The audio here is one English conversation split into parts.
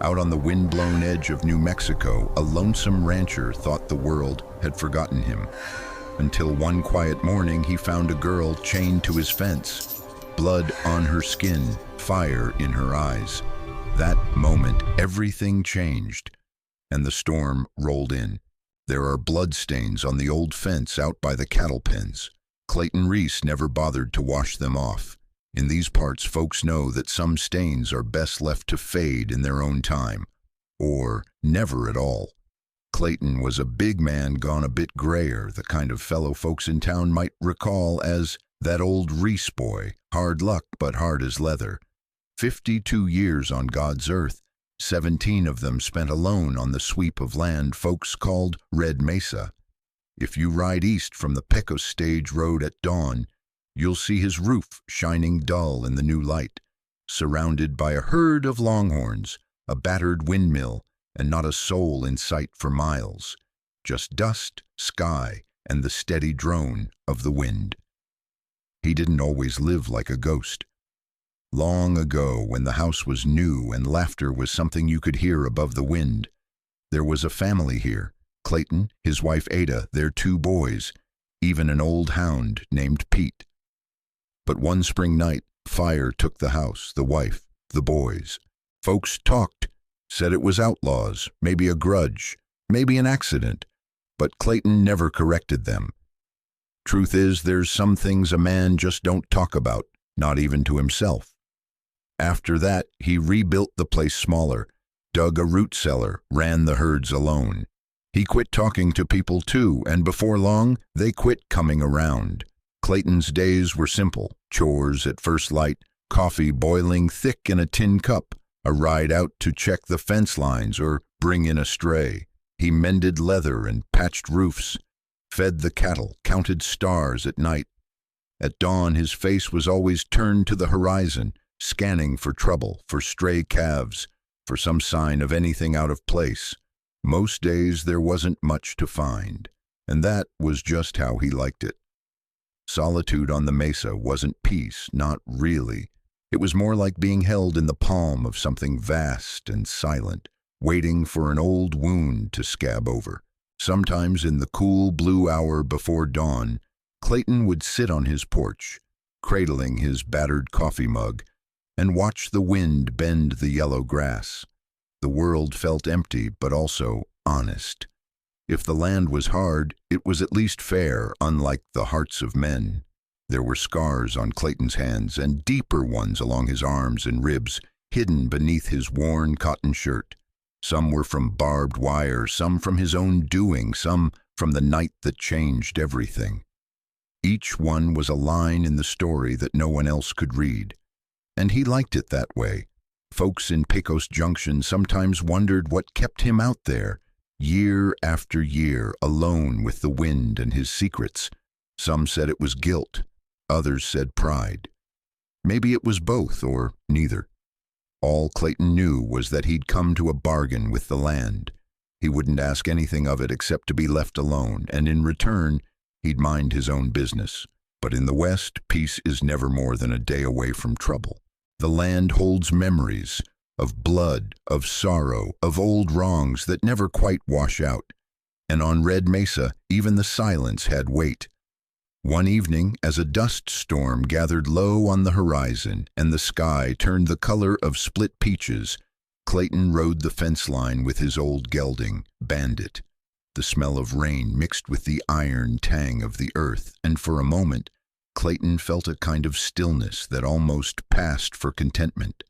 Out on the wind-blown edge of New Mexico, a lonesome rancher thought the world had forgotten him. Until one quiet morning, he found a girl chained to his fence, blood on her skin, fire in her eyes. That moment, everything changed, and the storm rolled in. There are bloodstains on the old fence out by the cattle pens. Clayton Reese never bothered to wash them off. In these parts, folks know that some stains are best left to fade in their own time, or never at all. Clayton was a big man gone a bit grayer, the kind of fellow folks in town might recall as that old Reese boy, hard luck but hard as leather. 52 years on God's earth, 17 of them spent alone on the sweep of land folks called Red Mesa. If you ride east from the Pecos Stage Road at dawn, you'll see his roof shining dull in the new light, surrounded by a herd of longhorns, a battered windmill, and not a soul in sight for miles. Just dust, sky, and the steady drone of the wind. He didn't always live like a ghost. Long ago, when the house was new and laughter was something you could hear above the wind, there was a family here. Clayton, his wife Ada, their 2 boys, even an old hound named Pete. But one spring night, fire took the house, the wife, the boys. Folks talked, said it was outlaws, maybe a grudge, maybe an accident, but Clayton never corrected them. Truth is, there's some things a man just don't talk about, not even to himself. After that, he rebuilt the place smaller, dug a root cellar, ran the herds alone. He quit talking to people too, and before long, they quit coming around. Clayton's days were simple, chores at first light, coffee boiling thick in a tin cup, a ride out to check the fence lines or bring in a stray. He mended leather and patched roofs, fed the cattle, counted stars at night. At dawn, his face was always turned to the horizon, scanning for trouble, for stray calves, for some sign of anything out of place. Most days there wasn't much to find, and that was just how he liked it. Solitude on the mesa wasn't peace, not really. It was more like being held in the palm of something vast and silent, waiting for an old wound to scab over. Sometimes in the cool blue hour before dawn, Clayton would sit on his porch, cradling his battered coffee mug, and watch the wind bend the yellow grass. The world felt empty, but also honest. If the land was hard, it was at least fair, unlike the hearts of men. There were scars on Clayton's hands and deeper ones along his arms and ribs, hidden beneath his worn cotton shirt. Some were from barbed wire, some from his own doing, some from the night that changed everything. Each one was a line in the story that no one else could read. And he liked it that way. Folks in Pecos Junction sometimes wondered what kept him out there, year after year, alone with the wind and his secrets. Some said it was guilt, others said pride. Maybe it was both or neither. All Clayton knew was that he'd come to a bargain with the land. He wouldn't ask anything of it except to be left alone, and in return, he'd mind his own business. But in the West, peace is never more than a day away from trouble. The land holds memories of blood, of sorrow, of old wrongs that never quite wash out. And on Red Mesa, even the silence had weight. One evening, as a dust storm gathered low on the horizon and the sky turned the color of split peaches, Clayton rode the fence line with his old gelding, Bandit. The smell of rain mixed with the iron tang of the earth, and for a moment, Clayton felt a kind of stillness that almost passed for contentment.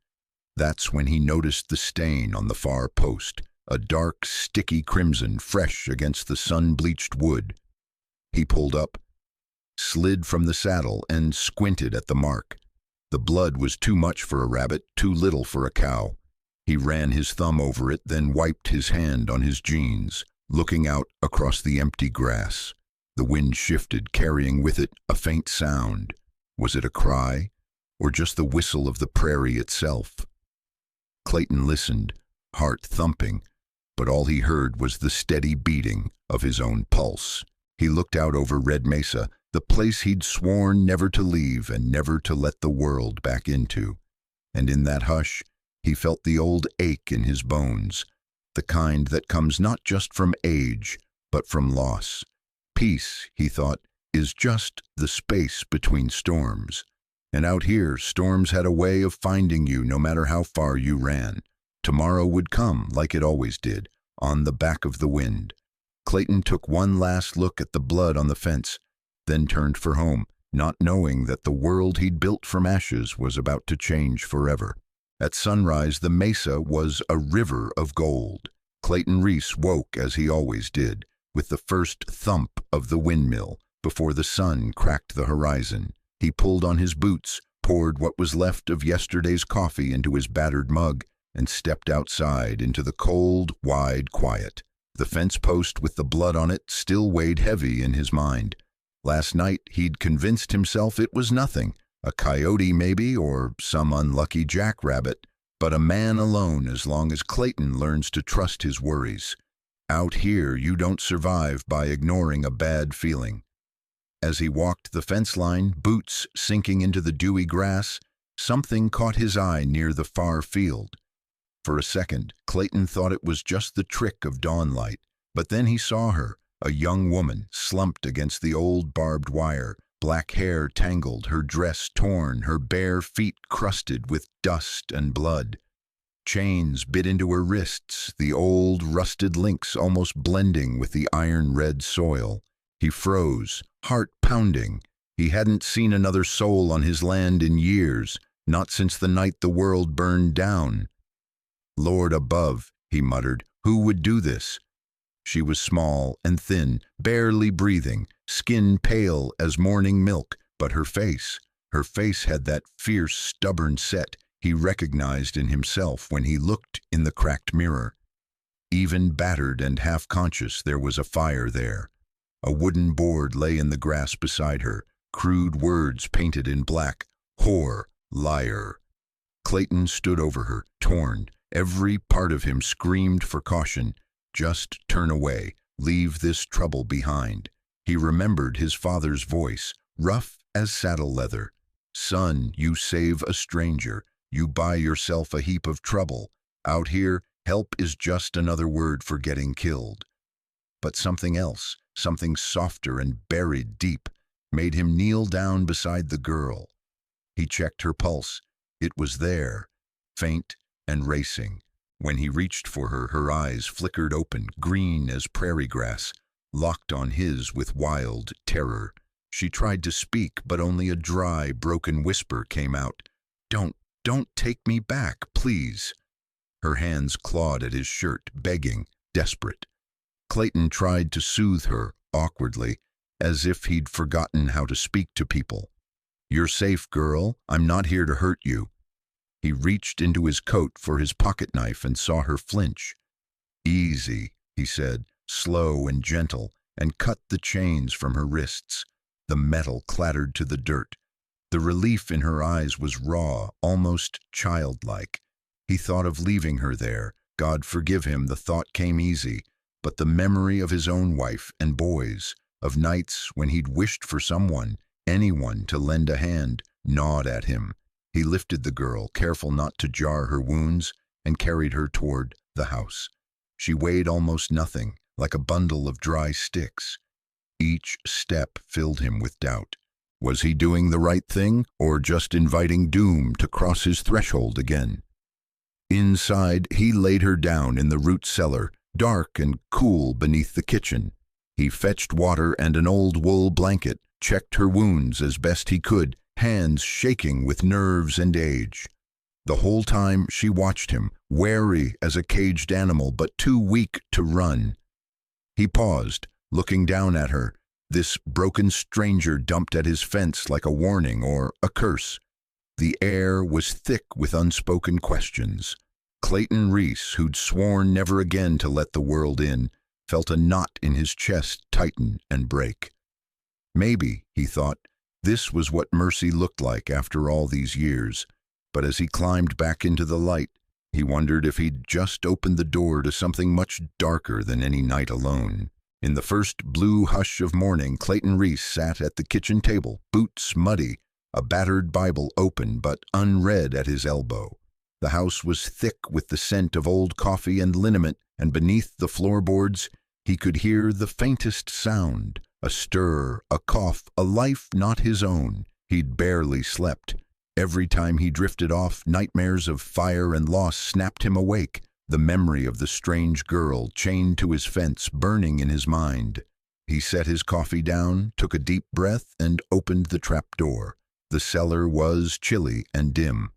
That's when he noticed the stain on the far post, a dark, sticky crimson fresh against the sun-bleached wood. He pulled up, slid from the saddle, and squinted at the mark. The blood was too much for a rabbit, too little for a cow. He ran his thumb over it, then wiped his hand on his jeans, looking out across the empty grass. The wind shifted, carrying with it a faint sound. Was it a cry, or just the whistle of the prairie itself? Clayton listened, heart thumping, but all he heard was the steady beating of his own pulse. He looked out over Red Mesa, the place he'd sworn never to leave and never to let the world back into. And in that hush, He felt the old ache in his bones, the kind that comes not just from age, but from loss. Peace, he thought, is just the space between storms. And out here, storms had a way of finding you no matter how far you ran. Tomorrow would come, like it always did, on the back of the wind. Clayton took one last look at the blood on the fence, then turned for home, not knowing that the world he'd built from ashes was about to change forever. At sunrise, the mesa was a river of gold. Clayton Reese woke as he always did, with the first thump of the windmill, before the sun cracked the horizon. He pulled on his boots, poured what was left of yesterday's coffee into his battered mug, and stepped outside into the cold, wide quiet. The fence post with the blood on it still weighed heavy in his mind. Last night he'd convinced himself it was nothing, a coyote maybe, or some unlucky jackrabbit, but a man alone as long as Clayton learns to trust his worries. Out here you don't survive by ignoring a bad feeling. As he walked the fence line, boots sinking into the dewy grass, something caught his eye near the far field. For a second, Clayton thought it was just the trick of dawnlight, but then he saw her, a young woman, slumped against the old barbed wire, black hair tangled, her dress torn, her bare feet crusted with dust and blood. Chains bit into her wrists, the old rusted links almost blending with the iron-red soil. He froze, heart pounding. He hadn't seen another soul on his land in years, not since the night the world burned down. Lord above, he muttered, who would do this? She was small and thin, barely breathing, skin pale as morning milk, but her face had that fierce, stubborn set he recognized in himself when he looked in the cracked mirror. Even battered and half-conscious, there was a fire there. A wooden board lay in the grass beside her, crude words painted in black, whore, liar. Clayton stood over her, torn. Every part of him screamed for caution. Just turn away, leave this trouble behind. He remembered his father's voice, rough as saddle leather. Son, you save a stranger. You buy yourself a heap of trouble. Out here, help is just another word for getting killed. But something else, something softer and buried deep, made him kneel down beside the girl. He checked her pulse. It was there, faint and racing. When he reached for her, her eyes flickered open, green as prairie grass, locked on his with wild terror. She tried to speak, but only a dry, broken whisper came out. Don't take me back, please. Her hands clawed at his shirt, begging, desperate. Clayton tried to soothe her, awkwardly, as if he'd forgotten how to speak to people. You're safe, girl. I'm not here to hurt you. He reached into his coat for his pocket knife and saw her flinch. Easy, he said, slow and gentle, and cut the chains from her wrists. The metal clattered to the dirt. The relief in her eyes was raw, almost childlike. He thought of leaving her there. God forgive him, the thought came easy. But the memory of his own wife and boys, of nights when he'd wished for someone, anyone, to lend a hand, gnawed at him. He lifted the girl, careful not to jar her wounds, and carried her toward the house. She weighed almost nothing, like a bundle of dry sticks. Each step filled him with doubt. Was he doing the right thing, or just inviting doom to cross his threshold again? Inside, he laid her down in the root cellar, dark and cool beneath the kitchen. He fetched water and an old wool blanket, checked her wounds as best he could, hands shaking with nerves and age. The whole time she watched him, wary as a caged animal but too weak to run. He paused, looking down at her, this broken stranger dumped at his fence like a warning or a curse. The air was thick with unspoken questions. Clayton Reese, who'd sworn never again to let the world in, felt a knot in his chest tighten and break. Maybe, he thought, this was what mercy looked like after all these years. But as he climbed back into the light, he wondered if he'd just opened the door to something much darker than any night alone. In the first blue hush of morning, Clayton Reese sat at the kitchen table, boots muddy, a battered Bible open but unread at his elbow. The house was thick with the scent of old coffee and liniment, and beneath the floorboards he could hear the faintest sound, a stir, a cough, a life not his own. He'd barely slept. Every time he drifted off, nightmares of fire and loss snapped him awake, the memory of the strange girl chained to his fence burning in his mind. He set his coffee down, took a deep breath, and opened the trapdoor. The cellar was chilly and dim.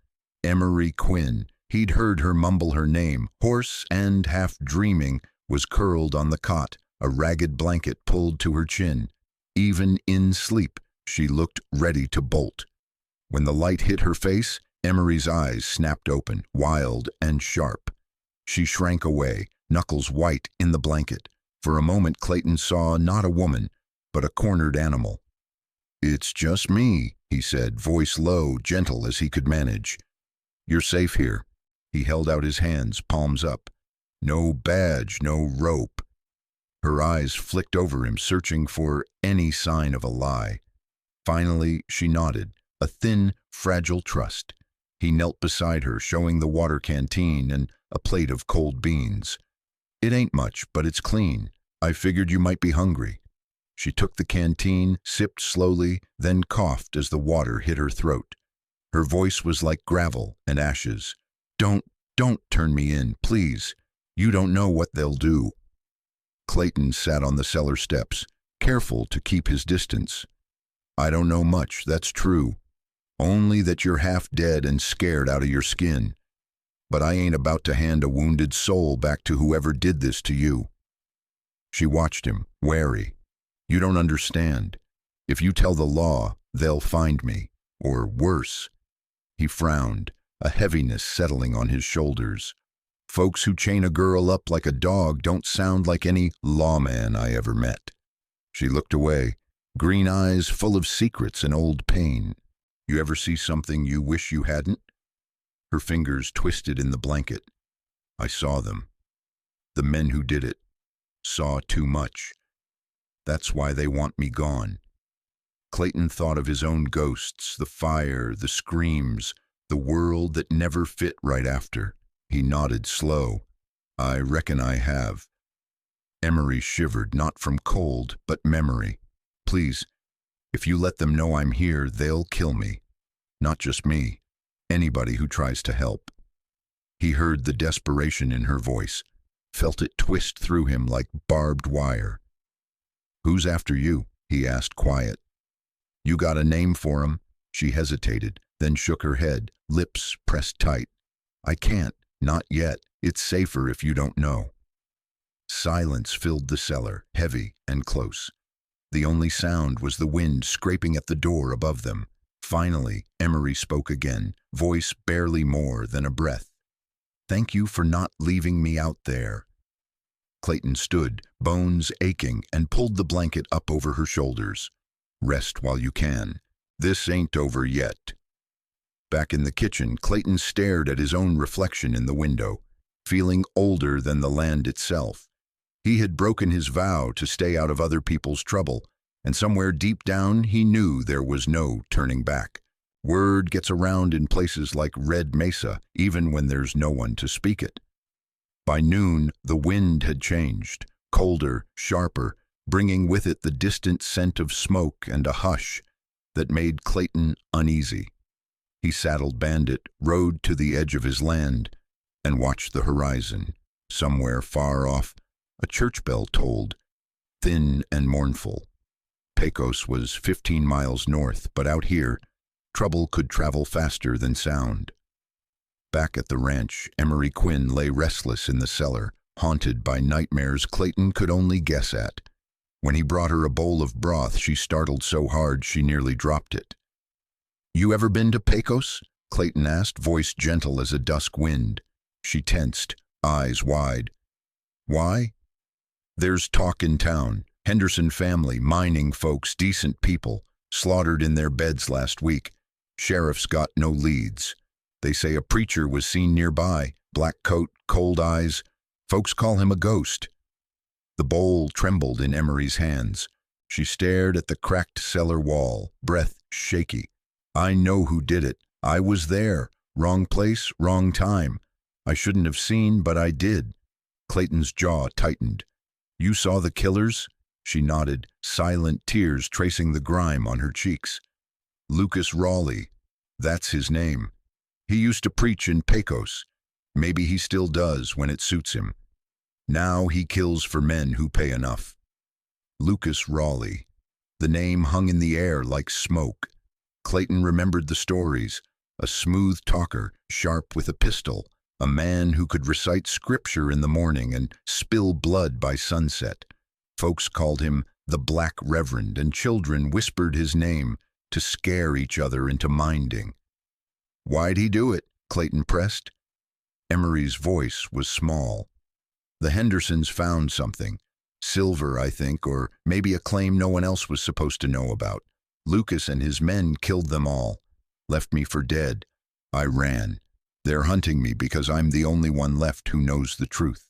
Emery Quinn, he'd heard her mumble her name, hoarse and half dreaming, was curled on the cot, a ragged blanket pulled to her chin. Even in sleep, she looked ready to bolt. When the light hit her face, Emery's eyes snapped open, wild and sharp. She shrank away, knuckles white in the blanket. For a moment Clayton saw not a woman, but a cornered animal. "It's just me," he said, voice low, gentle as he could manage. "You're safe here." He held out his hands, palms up. "No badge, no rope." Her eyes flicked over him, searching for any sign of a lie. Finally, she nodded, a thin, fragile trust. He knelt beside her, showing the water canteen and a plate of cold beans. "It ain't much, but it's clean. I figured you might be hungry." She took the canteen, sipped slowly, then coughed as the water hit her throat. Her voice was like gravel and ashes. Don't turn me in, please. You don't know what they'll do." Clayton sat on the cellar steps, careful to keep his distance. "I don't know much, that's true. Only that you're half dead and scared out of your skin. But I ain't about to hand a wounded soul back to whoever did this to you." She watched him, wary. "You don't understand. If you tell the law, they'll find me. Or worse." He frowned, a heaviness settling on his shoulders. "Folks who chain a girl up like a dog don't sound like any lawman I ever met." She looked away, green eyes full of secrets and old pain. "You ever see something you wish you hadn't?" Her fingers twisted in the blanket. "I saw them. The men who did it saw too much. That's why they want me gone." Clayton thought of his own ghosts, the fire, the screams, the world that never fit right after. He nodded slow. "I reckon I have." Emery shivered, not from cold, but memory. "Please, if you let them know I'm here, they'll kill me. Not just me. Anybody who tries to help." He heard the desperation in her voice, felt it twist through him like barbed wire. "Who's after you?" he asked, quiet. "You got a name for 'em?" She hesitated, then shook her head, lips pressed tight. "I can't, not yet. It's safer if you don't know." Silence filled the cellar, heavy and close. The only sound was the wind scraping at the door above them. Finally, Emery spoke again, voice barely more than a breath. "Thank you for not leaving me out there." Clayton stood, bones aching, and pulled the blanket up over her shoulders. "Rest while you can. This ain't over yet." Back in the kitchen, Clayton stared at his own reflection in the window, feeling older than the land itself. He had broken his vow to stay out of other people's trouble, and somewhere deep down he knew there was no turning back. Word gets around in places like Red Mesa, even when there's no one to speak it. By noon, the wind had changed, colder, sharper, bringing with it the distant scent of smoke and a hush that made Clayton uneasy. He saddled Bandit, rode to the edge of his land, and watched the horizon. Somewhere far off, a church bell tolled, thin and mournful. Pecos was 15 miles north, but out here, trouble could travel faster than sound. Back at the ranch, Emery Quinn lay restless in the cellar, haunted by nightmares Clayton could only guess at. When he brought her a bowl of broth, she startled so hard she nearly dropped it. "You ever been to Pecos?" Clayton asked, voice gentle as a dusk wind. She tensed, eyes wide. "Why?" "There's talk in town. Henderson family, mining folks, decent people, slaughtered in their beds last week. Sheriff's got no leads. They say a preacher was seen nearby, black coat, cold eyes. Folks call him a ghost." The bowl trembled in Emery's hands. She stared at the cracked cellar wall, breath shaky. "I know who did it. I was there. Wrong place, wrong time. I shouldn't have seen, but I did. Clayton's jaw tightened. You saw the killers? She nodded, silent tears tracing the grime on her cheeks. Lucas Raleigh. That's his name. He used to preach in Pecos. Maybe he still does when it suits him. Now he kills for men who pay enough. Lucas Raleigh. The name hung in the air like smoke. Clayton remembered the stories. A smooth talker, sharp with a pistol. A man who could recite scripture in the morning and spill blood by sunset. Folks called him the Black Reverend, and children whispered his name to scare each other into minding. Why'd he do it? Clayton pressed. Emery's voice was small. The Hendersons found something. Silver, I think, or maybe a claim no one else was supposed to know about. Lucas and his men killed them all. Left me for dead. I ran. They're hunting me because I'm the only one left who knows the truth.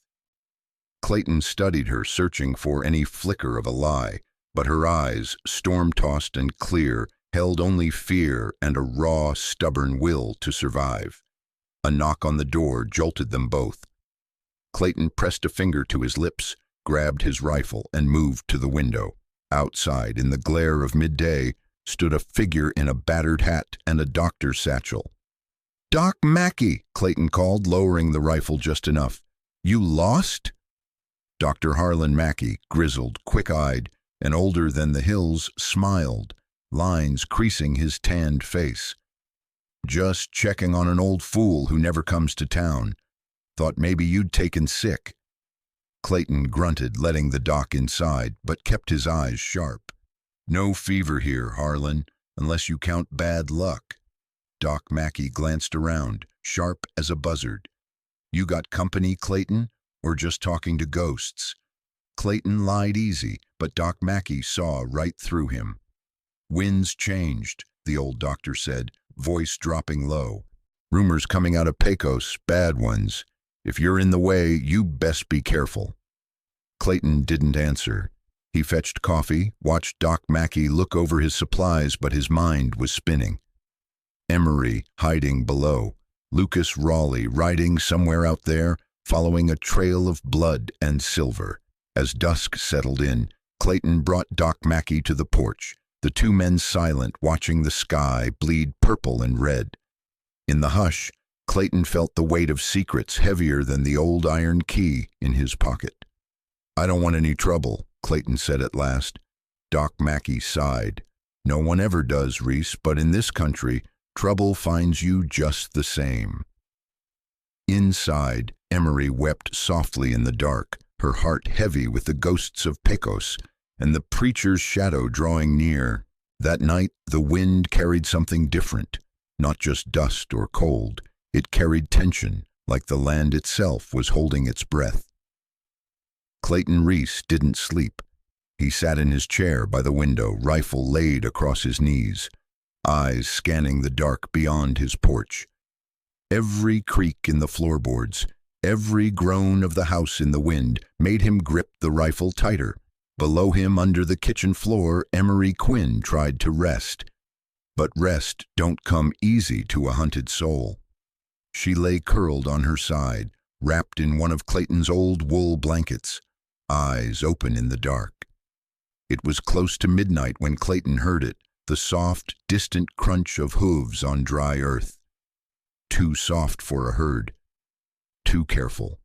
Clayton studied her, searching for any flicker of a lie, but her eyes, storm-tossed and clear, held only fear and a raw, stubborn will to survive. A knock on the door jolted them both. Clayton pressed a finger to his lips, grabbed his rifle, and moved to the window. Outside, in the glare of midday, stood a figure in a battered hat and a doctor's satchel. "Doc Mackey," Clayton called, lowering the rifle just enough. "You lost?" Dr. Harlan Mackey, grizzled, quick-eyed, and older than the hills, smiled, lines creasing his tanned face. "Just checking on an old fool who never comes to town. Thought maybe you'd taken sick." Clayton grunted, letting the doc inside, but kept his eyes sharp. "No fever here, Harlan, unless you count bad luck." Doc Mackey glanced around, sharp as a buzzard. "You got company, Clayton, or just talking to ghosts?" Clayton lied easy, but Doc Mackey saw right through him. "Winds changed," the old doctor said, voice dropping low. "Rumors coming out of Pecos, bad ones. If you're in the way, you best be careful." Clayton didn't answer. He fetched coffee, watched Doc Mackey look over his supplies, but his mind was spinning. Emery hiding below. Lucas Raleigh riding somewhere out there, following a trail of blood and silver. As dusk settled in, Clayton brought Doc Mackey to the porch, the two men silent, watching the sky bleed purple and red. In the hush, Clayton felt the weight of secrets heavier than the old iron key in his pocket. "I don't want any trouble," Clayton said at last. Doc Mackey sighed. "No one ever does, Reese, but in this country, trouble finds you just the same." Inside, Emery wept softly in the dark, her heart heavy with the ghosts of Pecos and the preacher's shadow drawing near. That night, the wind carried something different, not just dust or cold. It carried tension, like the land itself was holding its breath. Clayton Reese didn't sleep. He sat in his chair by the window, rifle laid across his knees, eyes scanning the dark beyond his porch. Every creak in the floorboards, every groan of the house in the wind made him grip the rifle tighter. Below him, under the kitchen floor, Emery Quinn tried to rest. But rest don't come easy to a hunted soul. She lay curled on her side, wrapped in one of Clayton's old wool blankets, eyes open in the dark. It was close to midnight when Clayton heard it, the soft, distant crunch of hooves on dry earth. Too soft for a herd. Too careful.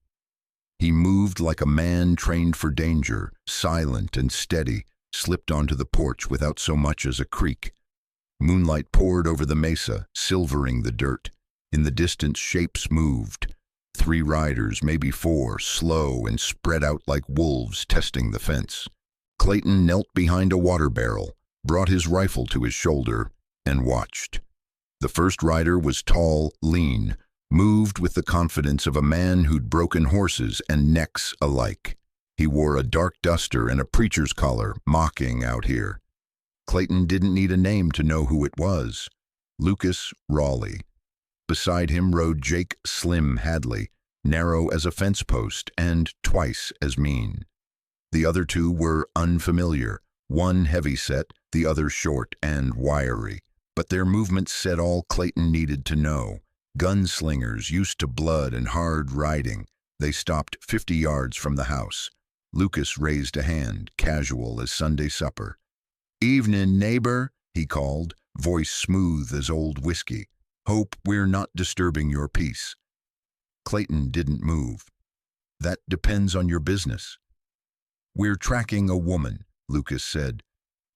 He moved like a man trained for danger, silent and steady, slipped onto the porch without so much as a creak. Moonlight poured over the mesa, silvering the dirt. In the distance, shapes moved. 3 riders, maybe 4, slow and spread out like wolves testing the fence. Clayton knelt behind a water barrel, brought his rifle to his shoulder, and watched. The first rider was tall, lean, moved with the confidence of a man who'd broken horses and necks alike. He wore a dark duster and a preacher's collar, mocking out here. Clayton didn't need a name to know who it was. Lucas Raleigh. Beside him rode Jake Slim Hadley, narrow as a fence post and twice as mean. The other 2 were unfamiliar, one heavy-set, the other short and wiry. But their movements said all Clayton needed to know. Gunslingers used to blood and hard riding. They stopped 50 yards from the house. Lucas raised a hand, casual as Sunday supper. "Evening, neighbor," he called, voice smooth as old whiskey. "Hope we're not disturbing your peace." Clayton didn't move. "That depends on your business." "We're tracking a woman," Lucas said.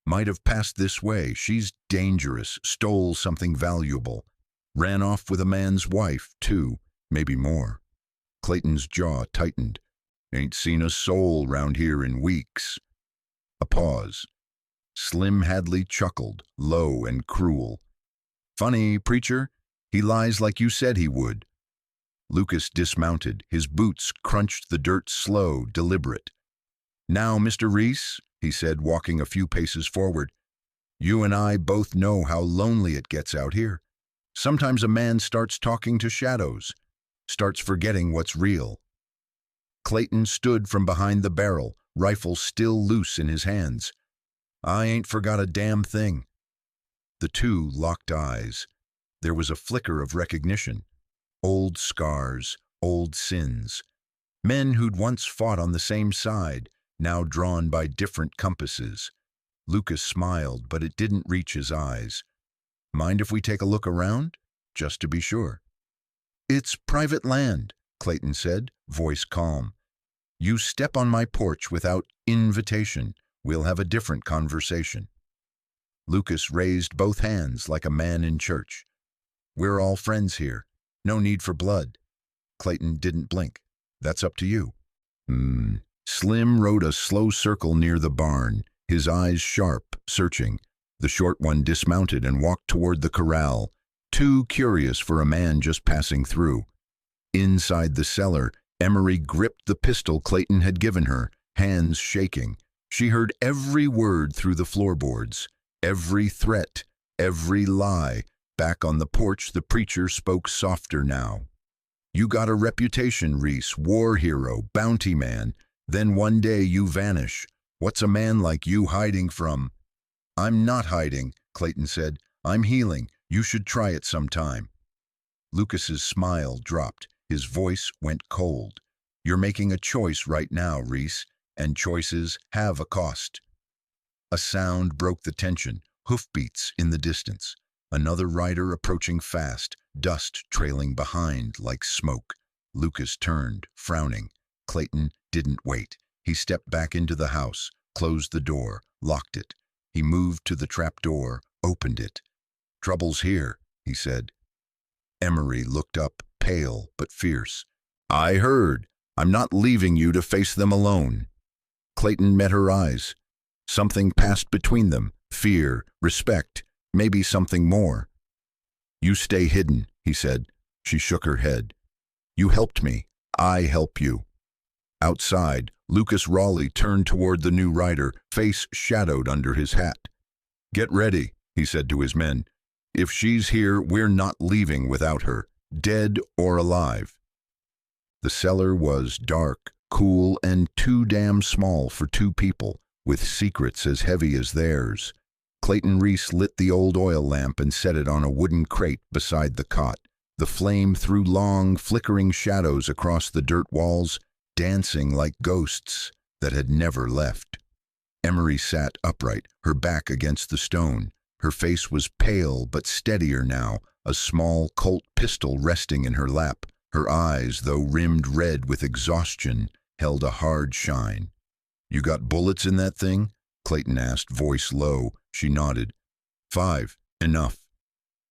"Might have passed this way. She's dangerous, stole something valuable. Ran off with a man's wife, too, maybe more." Clayton's jaw tightened. "Ain't seen a soul round here in weeks." A pause. Slim Hadley chuckled, low and cruel. "Funny, preacher. He lies like you said he would." Lucas dismounted. His boots crunched the dirt slow, deliberate. "Now, Mr. Reese," he said, walking a few paces forward, "you and I both know how lonely it gets out here. Sometimes a man starts talking to shadows, starts forgetting what's real." Clayton stood from behind the barrel, rifle still loose in his hands. "I ain't forgot a damn thing." The two locked eyes. There was a flicker of recognition. Old scars, old sins. Men who'd once fought on the same side, now drawn by different compasses. Lucas smiled, but it didn't reach his eyes. "Mind if we take a look around? Just to be sure." "It's private land," Clayton said, voice calm. "You step on my porch without invitation, we'll have a different conversation." Lucas raised both hands like a man in church. "We're all friends here. No need for blood." Clayton didn't blink. "That's up to you." Slim rode a slow circle near the barn, his eyes sharp, searching. The short one dismounted and walked toward the corral, too curious for a man just passing through. Inside the cellar, Emery gripped the pistol Clayton had given her, hands shaking. She heard every word through the floorboards, every threat, every lie. Back on the porch, the preacher spoke softer now. "You got a reputation, Reese, war hero, bounty man. Then one day you vanish. What's a man like you hiding from?" "I'm not hiding," Clayton said. "I'm healing. You should try it sometime." Lucas's smile dropped. His voice went cold. "You're making a choice right now, Reese, and choices have a cost." A sound broke the tension, hoofbeats in the distance. Another rider approaching fast, dust trailing behind like smoke. Lucas turned, frowning. Clayton didn't wait. He stepped back into the house, closed the door, locked it. He moved to the trap door, opened it. "Trouble's here," he said. Emery looked up, pale but fierce. "I heard. I'm not leaving you to face them alone." Clayton met her eyes. Something passed between them, fear, respect, maybe something more. "You stay hidden," he said. She shook her head. "You helped me. I help you." Outside, Lucas Raleigh turned toward the new rider, face shadowed under his hat. "Get ready," he said to his men. "If she's here, we're not leaving without her, dead or alive." The cellar was dark, cool, and too damn small for two people, with secrets as heavy as theirs. Clayton Reese lit the old oil lamp and set it on a wooden crate beside the cot. The flame threw long, flickering shadows across the dirt walls, dancing like ghosts that had never left. Emery sat upright, her back against the stone. Her face was pale but steadier now, a small Colt pistol resting in her lap. Her eyes, though rimmed red with exhaustion, held a hard shine. "You got bullets in that thing?" Clayton asked, voice low. She nodded. "5, enough."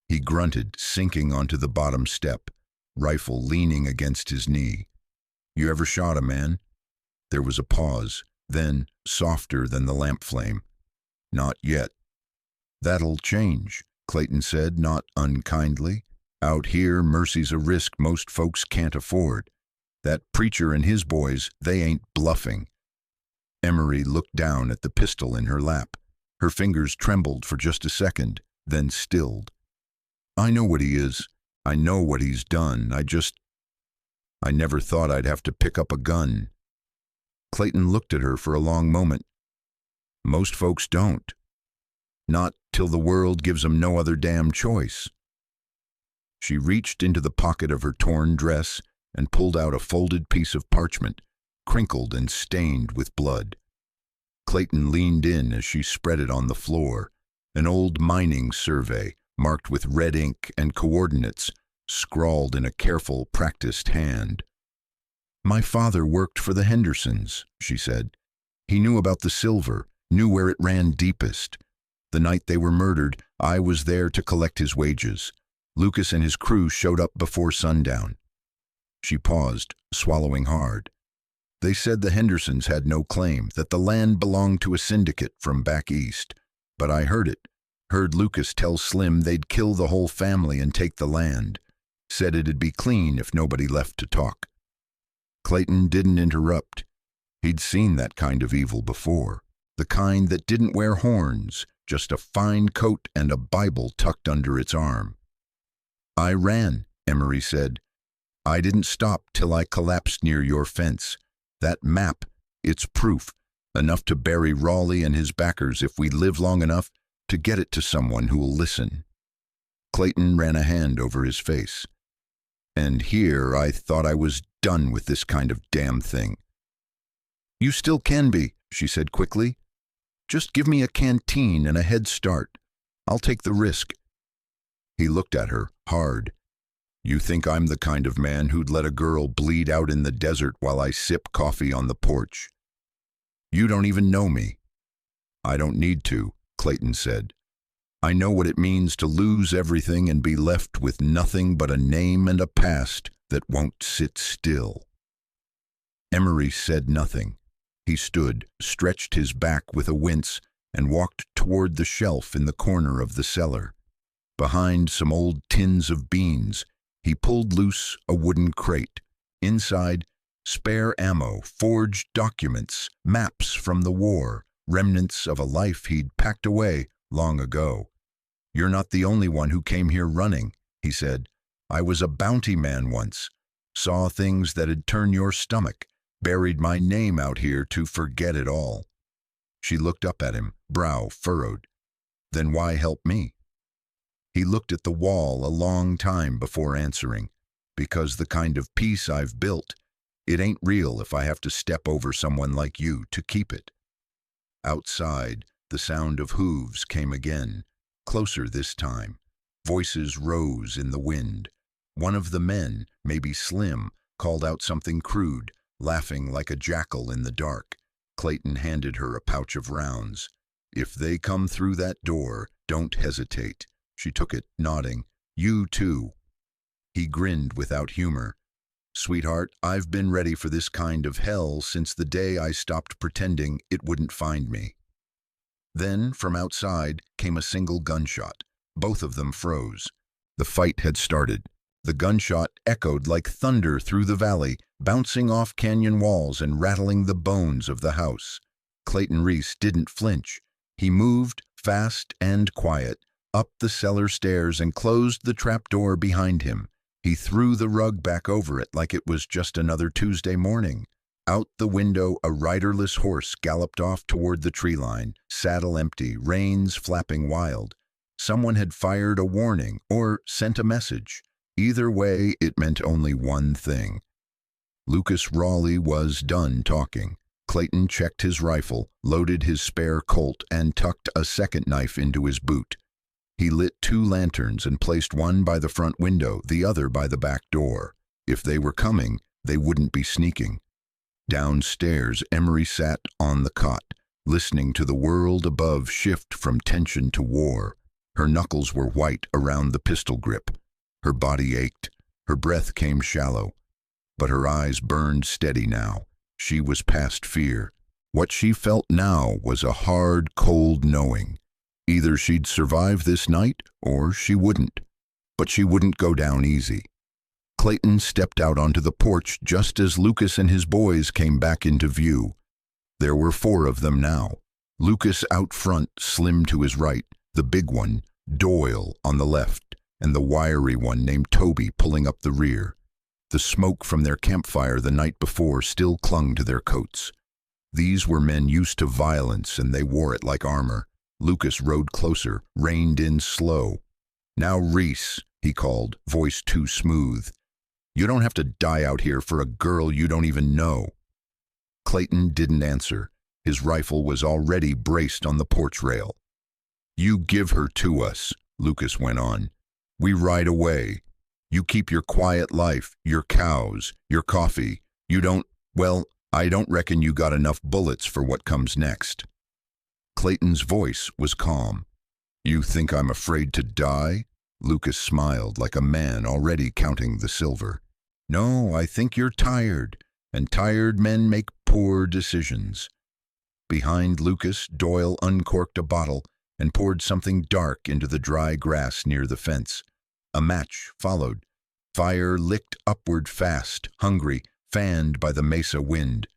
He grunted, sinking onto the bottom step, rifle leaning against his knee. "You ever shot a man?" There was a pause, then, softer than the lamp flame, "Not yet." "That'll change," Clayton said, not unkindly. "Out here, mercy's a risk most folks can't afford. That preacher and his boys, they ain't bluffing." Emery looked down at the pistol in her lap. Her fingers trembled for just a second, then stilled. "I know what he is. I know what he's done. I never thought I'd have to pick up a gun." Clayton looked at her for a long moment. "Most folks don't. Not till the world gives 'em no other damn choice." She reached into the pocket of her torn dress and pulled out a folded piece of parchment, crinkled and stained with blood. Clayton leaned in as she spread it on the floor, an old mining survey marked with red ink and coordinates scrawled in a careful, practiced hand. "My father worked for the Hendersons," she said. "He knew about the silver, knew where it ran deepest. The night they were murdered, I was there to collect his wages. Lucas and his crew showed up before sundown." She paused, swallowing hard. "They said the Hendersons had no claim, that the land belonged to a syndicate from back east. But I heard it. Heard Lucas tell Slim they'd kill the whole family and take the land. Said it'd be clean if nobody left to talk." Clayton didn't interrupt. He'd seen that kind of evil before. The kind that didn't wear horns, just a fine coat and a Bible tucked under its arm. "I ran," Emery said. "I didn't stop till I collapsed near your fence. That map, it's proof, enough to bury Raleigh and his backers if we live long enough to get it to someone who'll listen." Clayton ran a hand over his face. "And here I thought I was done with this kind of damn thing." "You still can be," she said quickly. "Just give me a canteen and a head start. I'll take the risk." He looked at her, hard. "You think I'm the kind of man who'd let a girl bleed out in the desert while I sip coffee on the porch? You don't even know me." "I don't need to," Clayton said. "I know what it means to lose everything and be left with nothing but a name and a past that won't sit still." Emery said nothing. He stood, stretched his back with a wince, and walked toward the shelf in the corner of the cellar. Behind some old tins of beans, he pulled loose a wooden crate. Inside, spare ammo, forged documents, maps from the war, remnants of a life he'd packed away long ago. "You're not the only one who came here running," he said. "I was a bounty man once. Saw things that'd turn your stomach. Buried my name out here to forget it all." She looked up at him, brow furrowed. "Then why help me?" He looked at the wall a long time before answering. "Because the kind of peace I've built, it ain't real if I have to step over someone like you to keep it." Outside, the sound of hooves came again, closer this time. Voices rose in the wind. One of the men, maybe Slim, called out something crude, laughing like a jackal in the dark. Clayton handed her a pouch of rounds. "If they come through that door, don't hesitate." She took it, nodding. "You too." He grinned without humor. "Sweetheart, I've been ready for this kind of hell since the day I stopped pretending it wouldn't find me." Then, from outside, came a single gunshot. Both of them froze. The fight had started. The gunshot echoed like thunder through the valley, bouncing off canyon walls and rattling the bones of the house. Clayton Reese didn't flinch. He moved, fast and quiet, up the cellar stairs and closed the trapdoor behind him. He threw the rug back over it like it was just another Tuesday morning. Out the window, a riderless horse galloped off toward the tree line, saddle empty, reins flapping wild. Someone had fired a warning or sent a message. Either way, it meant only one thing. Lucas Raleigh was done talking. Clayton checked his rifle, loaded his spare Colt, and tucked a second knife into his boot. He lit 2 lanterns and placed one by the front window, the other by the back door. If they were coming, they wouldn't be sneaking. Downstairs, Emery sat on the cot, listening to the world above shift from tension to war. Her knuckles were white around the pistol grip. Her body ached. Her breath came shallow. But her eyes burned steady now. She was past fear. What she felt now was a hard, cold knowing. Either she'd survive this night, or she wouldn't. But she wouldn't go down easy. Clayton stepped out onto the porch just as Lucas and his boys came back into view. There were 4 of them now. Lucas out front, Slim to his right, the big one, Doyle, on the left, and the wiry one named Toby pulling up the rear. The smoke from their campfire the night before still clung to their coats. These were men used to violence, and they wore it like armor. Lucas rode closer, reined in slow. "Now, Reese," he called, voice too smooth. "You don't have to die out here for a girl you don't even know." Clayton didn't answer. His rifle was already braced on the porch rail. "You give her to us," Lucas went on. "We ride away. You keep your quiet life, your cows, your coffee. You don't, well, I don't reckon you got enough bullets for what comes next." Clayton's voice was calm. "You think I'm afraid to die?" Lucas smiled like a man already counting the silver. "No, I think you're tired, and tired men make poor decisions." Behind Lucas, Doyle uncorked a bottle and poured something dark into the dry grass near the fence. A match followed. Fire licked upward fast, hungry, fanned by the mesa wind.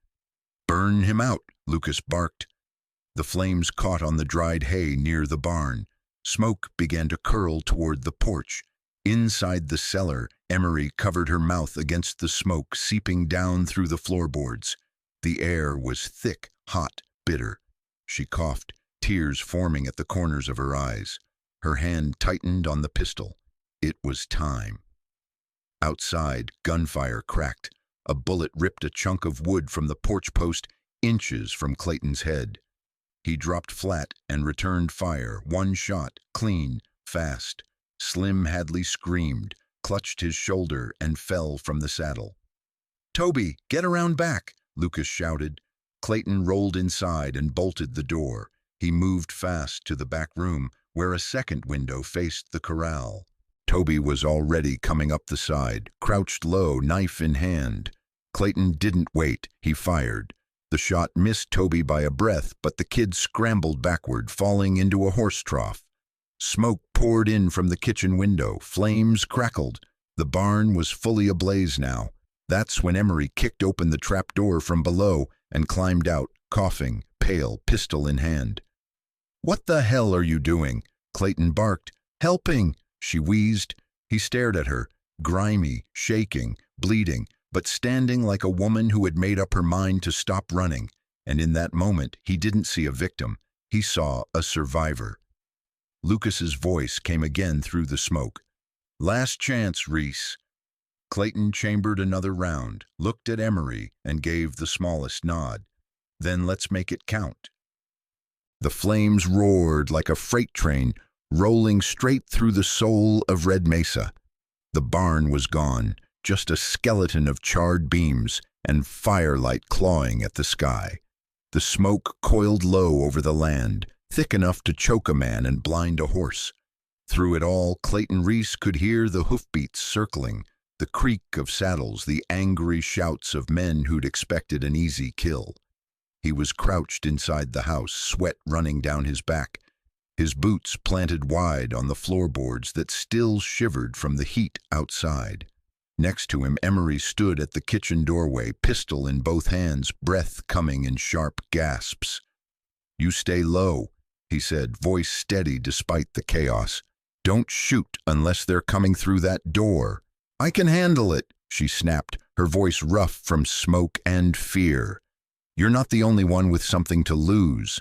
"Burn him out," Lucas barked. The flames caught on the dried hay near the barn. Smoke began to curl toward the porch. Inside the cellar, Emery covered her mouth against the smoke seeping down through the floorboards. The air was thick, hot, bitter. She coughed, tears forming at the corners of her eyes. Her hand tightened on the pistol. It was time. Outside, gunfire cracked. A bullet ripped a chunk of wood from the porch post, inches from Clayton's head. He dropped flat and returned fire, one shot, clean, fast. Slim Hadley screamed, clutched his shoulder, and fell from the saddle. "Toby, get around back," Lucas shouted. Clayton rolled inside and bolted the door. He moved fast to the back room, where a second window faced the corral. Toby was already coming up the side, crouched low, knife in hand. Clayton didn't wait. He fired. The shot missed Toby by a breath, but the kid scrambled backward, falling into a horse trough. Smoke poured in from the kitchen window. Flames crackled. The barn was fully ablaze now. That's when Emery kicked open the trap door from below and climbed out, coughing, pale, pistol in hand. "What the hell are you doing?" Clayton barked. "Helping," she wheezed. He stared at her, grimy, shaking, bleeding, but standing like a woman who had made up her mind to stop running. And in that moment, he didn't see a victim. He saw a survivor. Lucas's voice came again through the smoke. "Last chance, Reese." Clayton chambered another round, looked at Emery, and gave the smallest nod. "Then let's make it count." The flames roared like a freight train, rolling straight through the soul of Red Mesa. The barn was gone, just a skeleton of charred beams and firelight clawing at the sky. The smoke coiled low over the land, thick enough to choke a man and blind a horse. Through it all, Clayton Reese could hear the hoofbeats circling, the creak of saddles, the angry shouts of men who'd expected an easy kill. He was crouched inside the house, sweat running down his back, his boots planted wide on the floorboards that still shivered from the heat outside. Next to him, Emery stood at the kitchen doorway, pistol in both hands, breath coming in sharp gasps. "You stay low," he said, voice steady despite the chaos. "Don't shoot unless they're coming through that door." "I can handle it," she snapped, her voice rough from smoke and fear. "You're not the only one with something to lose."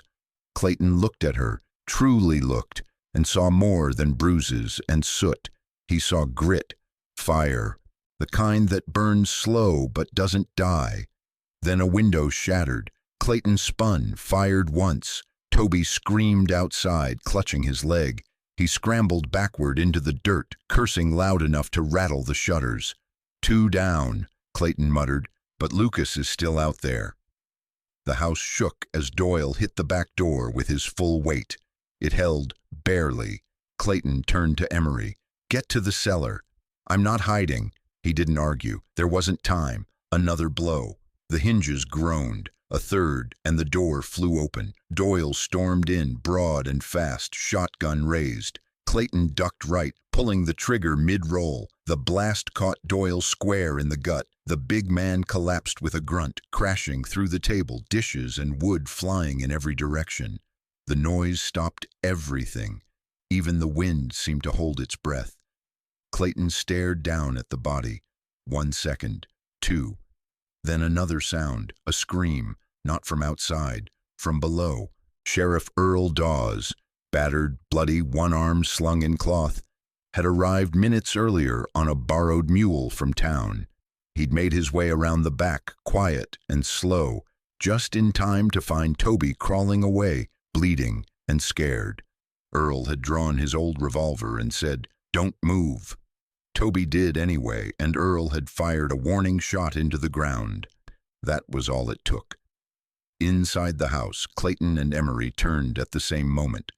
Clayton looked at her, truly looked, and saw more than bruises and soot. He saw grit, fire, the kind that burns slow but doesn't die. Then a window shattered. Clayton spun, fired once. Toby screamed outside, clutching his leg. He scrambled backward into the dirt, cursing loud enough to rattle the shutters. "Two down," Clayton muttered, "but Lucas is still out there." The house shook as Doyle hit the back door with his full weight. It held, barely. Clayton turned to Emery. "Get to the cellar." "I'm not hiding." He didn't argue. There wasn't time. Another blow. The hinges groaned. A third, and the door flew open. Doyle stormed in, broad and fast, shotgun raised. Clayton ducked right, pulling the trigger mid-roll. The blast caught Doyle square in the gut. The big man collapsed with a grunt, crashing through the table, dishes and wood flying in every direction. The noise stopped everything. Even the wind seemed to hold its breath. Clayton stared down at the body. 1 second, 2. Then another sound, a scream, not from outside, from below. Sheriff Earl Dawes, battered, bloody, one arm slung in cloth. had arrived minutes earlier on a borrowed mule from town. He'd made his way around the back, quiet and slow, just in time to find Toby crawling away, bleeding and scared. Earl had drawn his old revolver and said, "Don't move." Toby did anyway, and Earl had fired a warning shot into the ground. That was all it took. Inside the house, Clayton and Emery turned at the same moment.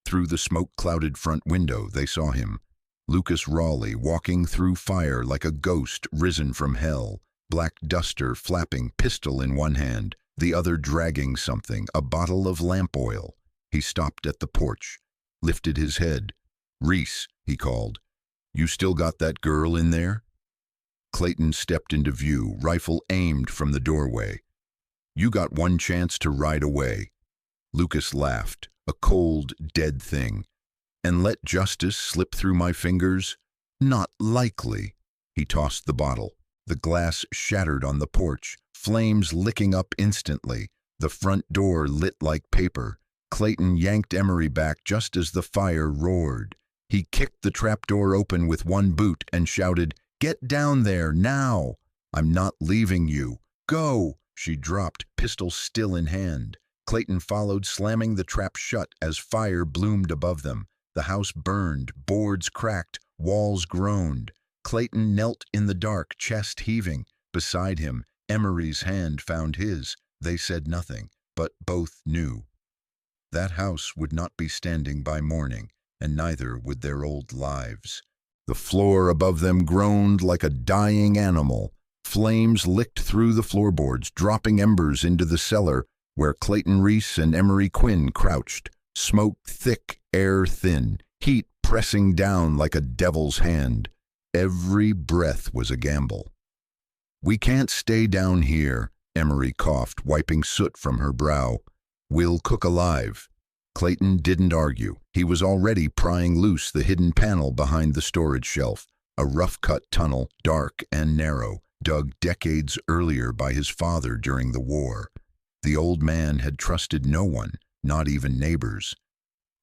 Through the smoke-clouded front window, they saw him, Lucas Raleigh, walking through fire like a ghost risen from hell, black duster flapping, pistol in one hand, the other dragging something, a bottle of lamp oil. He stopped at the porch, lifted his head. "Reese," he called, "you still got that girl in there?" Clayton stepped into view, rifle aimed from the doorway. "You got one chance to ride away." Lucas laughed, a cold, dead thing. "And let justice slip through my fingers? Not likely." He tossed the bottle. The glass shattered on the porch, flames licking up instantly. The front door lit like paper. Clayton yanked Emery back just as the fire roared. He kicked the trapdoor open with one boot and shouted, "Get down there, now! I'm not leaving you. Go!" She dropped, pistol still in hand. Clayton followed, slamming the trap shut as fire bloomed above them. The house burned, boards cracked, walls groaned. Clayton knelt in the dark, chest heaving. Beside him, Emery's hand found his. They said nothing, but both knew. That house would not be standing by morning, and neither would their old lives. The floor above them groaned like a dying animal. Flames licked through the floorboards, dropping embers into the cellar where Clayton Reese and Emery Quinn crouched. Smoke thick, air thin, heat pressing down like a devil's hand. Every breath was a gamble. "We can't stay down here," Emery coughed, wiping soot from her brow. "We'll cook alive." Clayton didn't argue. He was already prying loose the hidden panel behind the storage shelf, a rough-cut tunnel, dark and narrow, dug decades earlier by his father during the war. The old man had trusted no one, not even neighbors.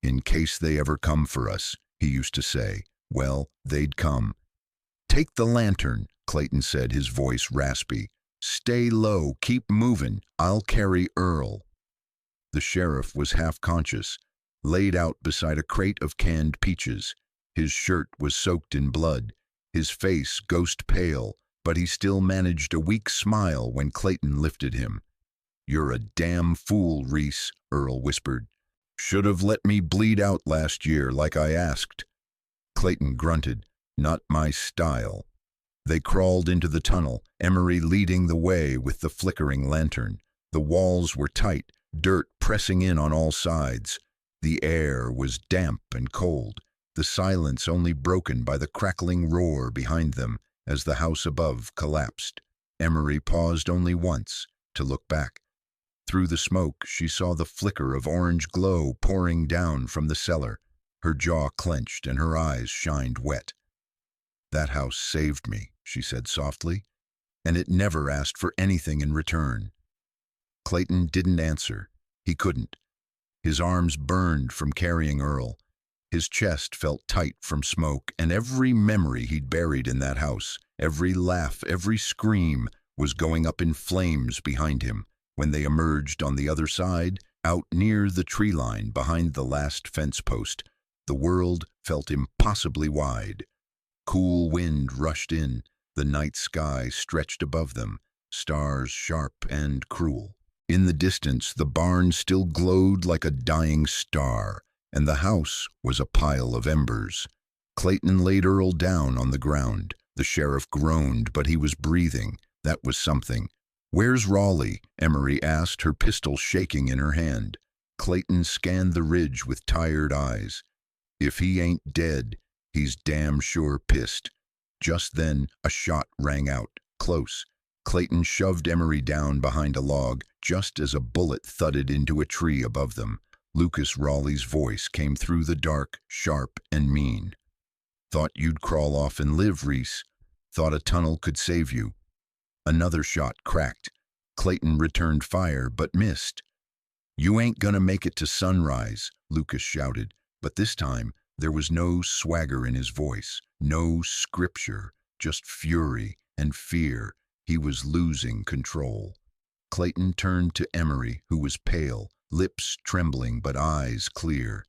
"In case they ever come for us," he used to say. Well, they'd come. "Take the lantern," Clayton said, his voice raspy. "Stay low, keep moving. I'll carry Earl." The sheriff was half-conscious, laid out beside a crate of canned peaches. His shirt was soaked in blood, his face ghost-pale, but he still managed a weak smile when Clayton lifted him. "You're a damn fool, Reese," Earl whispered. "Should have let me bleed out last year like I asked." Clayton grunted. "Not my style." They crawled into the tunnel, Emery leading the way with the flickering lantern. The walls were tight, dirt pressing in on all sides. The air was damp and cold, the silence only broken by the crackling roar behind them as the house above collapsed. Emery paused only once to look back. Through the smoke, she saw the flicker of orange glow pouring down from the cellar. Her jaw clenched and her eyes shined wet. "That house saved me," she said softly, "and it never asked for anything in return." Clayton didn't answer. He couldn't. His arms burned from carrying Earl. His chest felt tight from smoke, and every memory he'd buried in that house, every laugh, every scream, was going up in flames behind him. When they emerged on the other side, out near the tree line behind the last fence post, the world felt impossibly wide. Cool wind rushed in, the night sky stretched above them, stars sharp and cruel. In the distance, the barn still glowed like a dying star, and the house was a pile of embers. Clayton laid Earl down on the ground. The sheriff groaned, but he was breathing. That was something. "Where's Raleigh?" Emery asked, her pistol shaking in her hand. Clayton scanned the ridge with tired eyes. "If he ain't dead, he's damn sure pissed." Just then, a shot rang out, close. Clayton shoved Emery down behind a log, just as a bullet thudded into a tree above them. Lucas Raleigh's voice came through the dark, sharp and mean. "Thought you'd crawl off and live, Reese. Thought a tunnel could save you." Another shot cracked. Clayton returned fire, but missed. "You ain't gonna make it to sunrise," Lucas shouted, but this time There was no swagger in his voice, no scripture, just fury and fear. He was losing control. Clayton turned to Emery, who was pale, lips trembling but eyes clear.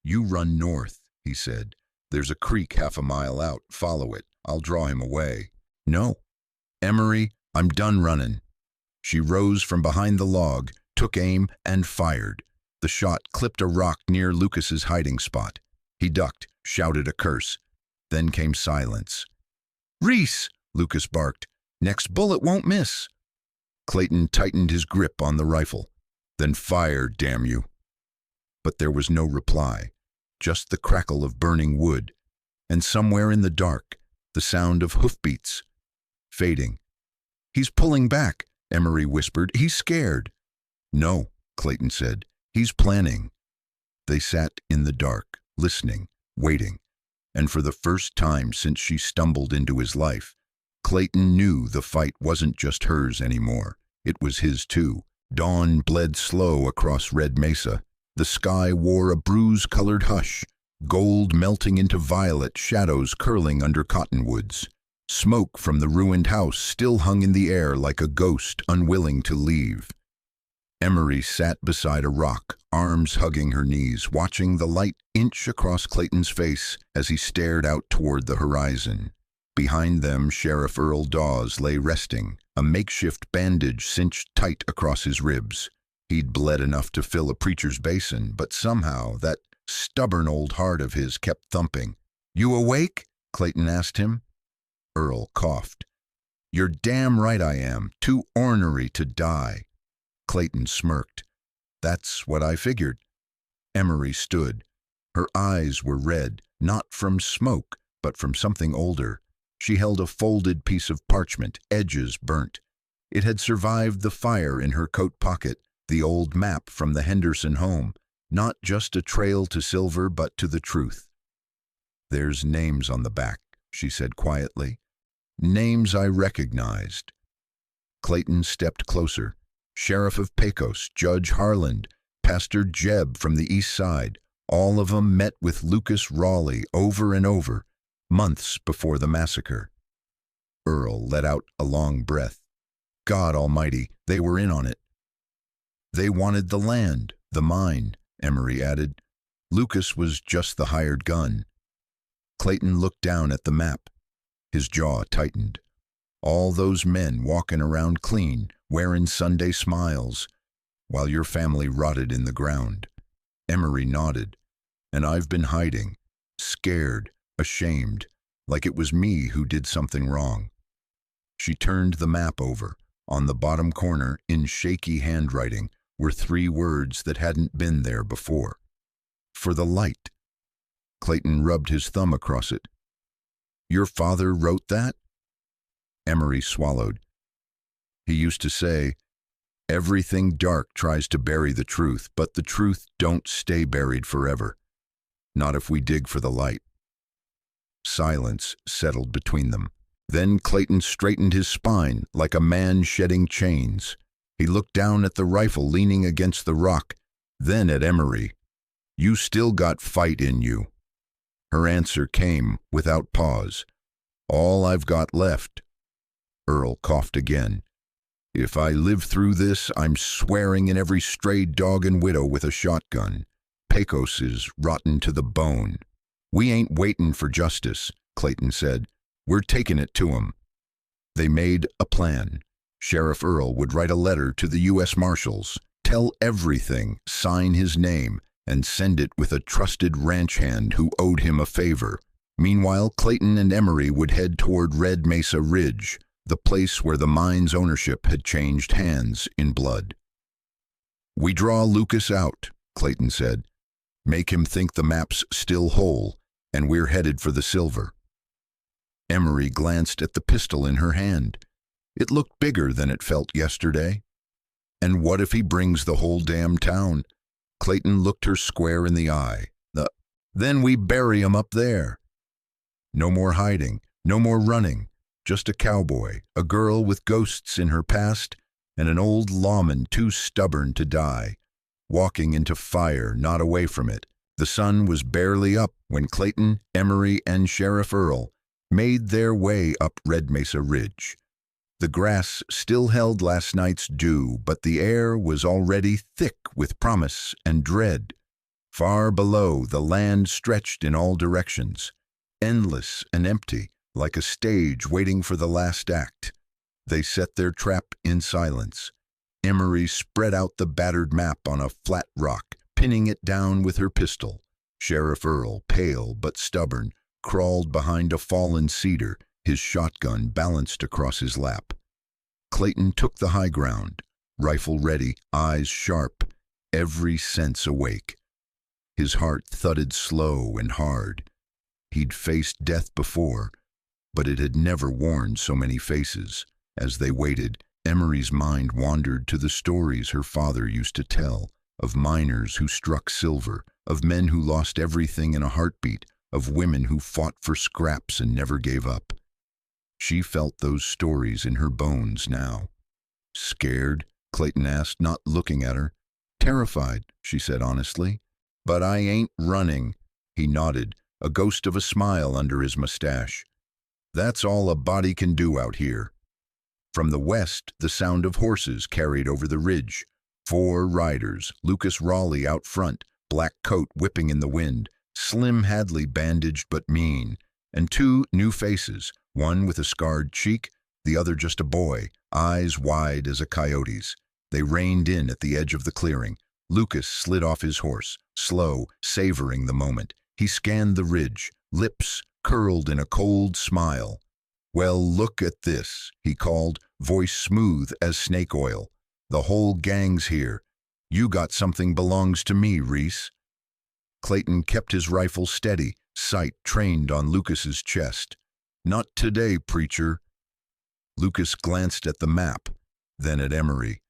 "You run north," he said. "There's a creek half a mile out. Follow it. I'll draw him away." "No." "Emery, I'm done running." She rose from behind the log, took aim, and fired. The shot clipped a rock near Lucas's hiding spot. He ducked, shouted a curse. Then came silence. "Reese!" Lucas barked. "Next bullet won't miss." Clayton tightened his grip on the rifle. "Then fire, damn you." But there was no reply, just the crackle of burning wood, and somewhere in the dark, the sound of hoofbeats. Fading. "He's pulling back," Emery whispered. "He's scared." "No," Clayton said. "He's planning." They sat in the dark, listening, waiting, and for the first time since she stumbled into his life, Clayton knew the fight wasn't just hers anymore. It was his too. Dawn bled slow across Red Mesa. The sky wore a bruise-colored hush, gold melting into violet, shadows curling under cottonwoods. Smoke from the ruined house still hung in the air like a ghost unwilling to leave. Emery sat beside a rock, arms hugging her knees, watching the light inch across Clayton's face as he stared out toward the horizon. Behind them, Sheriff Earl Dawes lay resting, a makeshift bandage cinched tight across his ribs. He'd bled enough to fill a preacher's basin, but somehow that stubborn old heart of his kept thumping. "You awake?" Clayton asked him. Earl coughed. "You're damn right I am, too ornery to die." Clayton smirked. "That's what I figured." Emery stood. Her eyes were red, not from smoke, but from something older. She held a folded piece of parchment, edges burnt. It had survived the fire in her coat pocket, the old map from the Henderson home, not just a trail to silver, but to the truth. "There's names on the back," she said quietly. "Names I recognized." Clayton stepped closer. Sheriff of Pecos, Judge Harland, Pastor Jeb from the east side, all of them met with Lucas Raleigh over and over, months before the massacre. Earl let out a long breath. God almighty, they were in on it. "They wanted the land, the mine," Emery added. "Lucas was just the hired gun." Clayton looked down at the map. His jaw tightened. All those men walking around clean, wearing Sunday smiles, while your family rotted in the ground. Emery nodded. "And I've been hiding, scared, ashamed, like it was me who did something wrong." She turned the map over. On the bottom corner, in shaky handwriting, were 3 words that hadn't been there before. "For the light." Clayton rubbed his thumb across it. "Your father wrote that?" Emery swallowed. "He used to say, 'Everything dark tries to bury the truth, but the truth don't stay buried forever. Not if we dig for the light.'" Silence settled between them. Then Clayton straightened his spine like a man shedding chains. He looked down at the rifle leaning against the rock, then at Emery. "You still got fight in you." Her answer came without pause. "All I've got left." Earl coughed again. "If I live through this, I'm swearing in every stray dog and widow with a shotgun. Pecos is rotten to the bone." "We ain't waiting for justice," Clayton said. "We're taking it to 'em." They made a plan. Sheriff Earl would write a letter to the U.S. Marshals, tell everything, sign his name, and send it with a trusted ranch hand who owed him a favor. Meanwhile, Clayton and Emery would head toward Red Mesa Ridge, the place where the mine's ownership had changed hands in blood. "We draw Lucas out," Clayton said. "Make him think the map's still whole, and we're headed for the silver." Emery glanced at the pistol in her hand. It looked bigger than it felt yesterday. "And what if he brings the whole damn town?" Clayton looked her square in the eye. Then we bury him up there." No more hiding, no more running. Just a cowboy, a girl with ghosts in her past, and an old lawman too stubborn to die, walking into fire, not away from it. The sun was barely up when Clayton, Emery, and Sheriff Earl made their way up Red Mesa Ridge. The grass still held last night's dew, but the air was already thick with promise and dread. Far below, the land stretched in all directions, endless and empty, like a stage waiting for the last act. They set their trap in silence. Emery spread out the battered map on a flat rock, pinning it down with her pistol. Sheriff Earl, pale but stubborn, crawled behind a fallen cedar, his shotgun balanced across his lap. Clayton took the high ground, rifle ready, eyes sharp, every sense awake. His heart thudded slow and hard. He'd faced death before, but it had never worn so many faces. As they waited, Emery's mind wandered to the stories her father used to tell, of miners who struck silver, of men who lost everything in a heartbeat, of women who fought for scraps and never gave up. She felt those stories in her bones now. Scared? Clayton asked, not looking at her. Terrified, she said honestly. But I ain't running, he nodded, a ghost of a smile under his mustache. That's all a body can do out here. From the west, the sound of horses carried over the ridge. 4 riders, Lucas Raleigh out front, black coat whipping in the wind, Slim Hadley bandaged but mean, and 2 new faces, one with a scarred cheek, the other just a boy, eyes wide as a coyote's. They reined in at the edge of the clearing. Lucas slid off his horse, slow, savoring the moment. He scanned the ridge, lips curled in a cold smile. Well, look at this, he called, voice smooth as snake oil. The whole gang's here. You got something belongs to me, Reese. Clayton kept his rifle steady, sight trained on Lucas's chest. Not today, preacher. Lucas glanced at the map, then at Emery.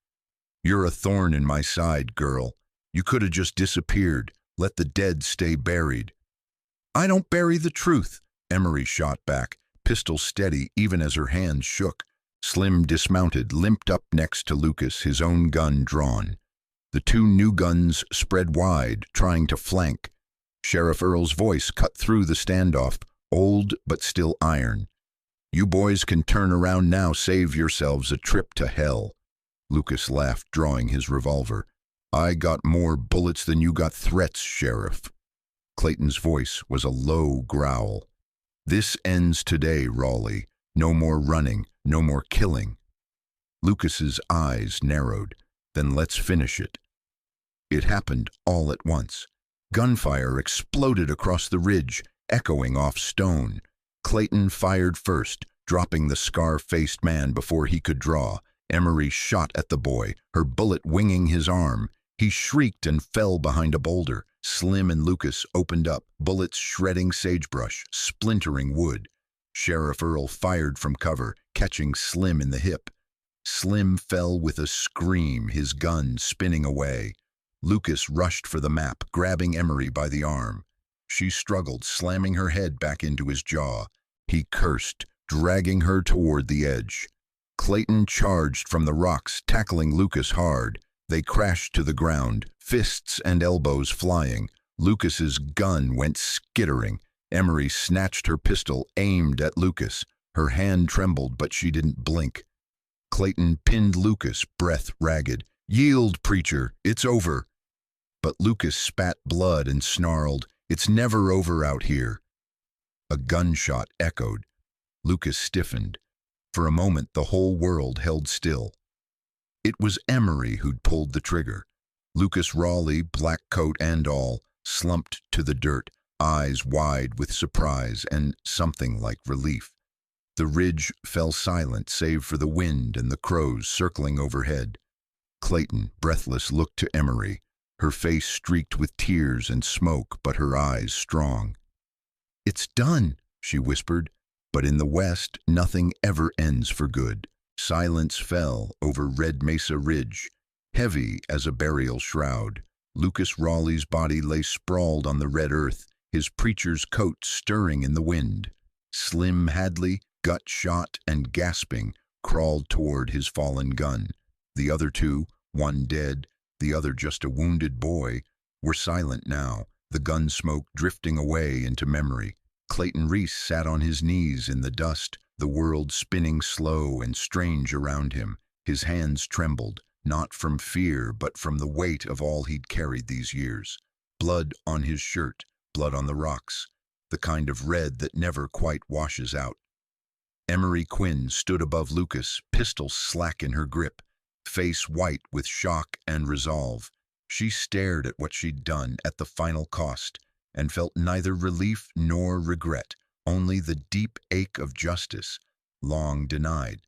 You're a thorn in my side, girl. You could have just disappeared. Let the dead stay buried. I don't bury the truth, Emery shot back, pistol steady even as her hands shook. Slim dismounted, limped up next to Lucas, his own gun drawn. The 2 new guns spread wide, trying to flank. Sheriff Earl's voice cut through the standoff, old but still iron. You boys can turn around now, save yourselves a trip to hell. Lucas laughed, drawing his revolver. I got more bullets than you got threats, Sheriff. Clayton's voice was a low growl. This ends today, Raleigh. No more running, no more killing. Lucas's eyes narrowed. Then let's finish it. It happened all at once. Gunfire exploded across the ridge, echoing off stone. Clayton fired first, dropping the scar-faced man before he could draw. Emery shot at the boy, her bullet winging his arm. He shrieked and fell behind a boulder. Slim and Lucas opened up, bullets shredding sagebrush, splintering wood. Sheriff Earl fired from cover, catching Slim in the hip. Slim fell with a scream, his gun spinning away. Lucas rushed for the map, grabbing Emery by the arm. She struggled, slamming her head back into his jaw. He cursed, dragging her toward the edge. Clayton charged from the rocks, tackling Lucas hard. They crashed to the ground, fists and elbows flying. Lucas's gun went skittering. Emery snatched her pistol, aimed at Lucas. Her hand trembled, but she didn't blink. Clayton pinned Lucas, breath ragged. Yield, preacher, it's over. But Lucas spat blood and snarled, It's never over out here. A gunshot echoed. Lucas stiffened. For a moment, the whole world held still. It was Emery who'd pulled the trigger. Lucas Raleigh, black coat and all, slumped to the dirt, eyes wide with surprise and something like relief. The ridge fell silent save for the wind and the crows circling overhead. Clayton, breathless, looked to Emery, her face streaked with tears and smoke, but her eyes strong. "It's done," she whispered, but in the west nothing ever ends for good. Silence fell over Red Mesa Ridge, heavy as a burial shroud. Lucas Raleigh's body lay sprawled on the red earth, his preacher's coat stirring in the wind. Slim Hadley, gut shot and gasping, crawled toward his fallen gun. The other 2, one dead, the other just a wounded boy, were silent now, the gun smoke drifting away into memory. Clayton Reese sat on his knees in the dust, the world spinning slow and strange around him. His hands trembled, not from fear, but from the weight of all he'd carried these years. Blood on his shirt, blood on the rocks, the kind of red that never quite washes out. Emery Quinn stood above Lucas, pistol slack in her grip, face white with shock and resolve. She stared at what she'd done, at the final cost, and felt neither relief nor regret, only the deep ache of justice, long denied.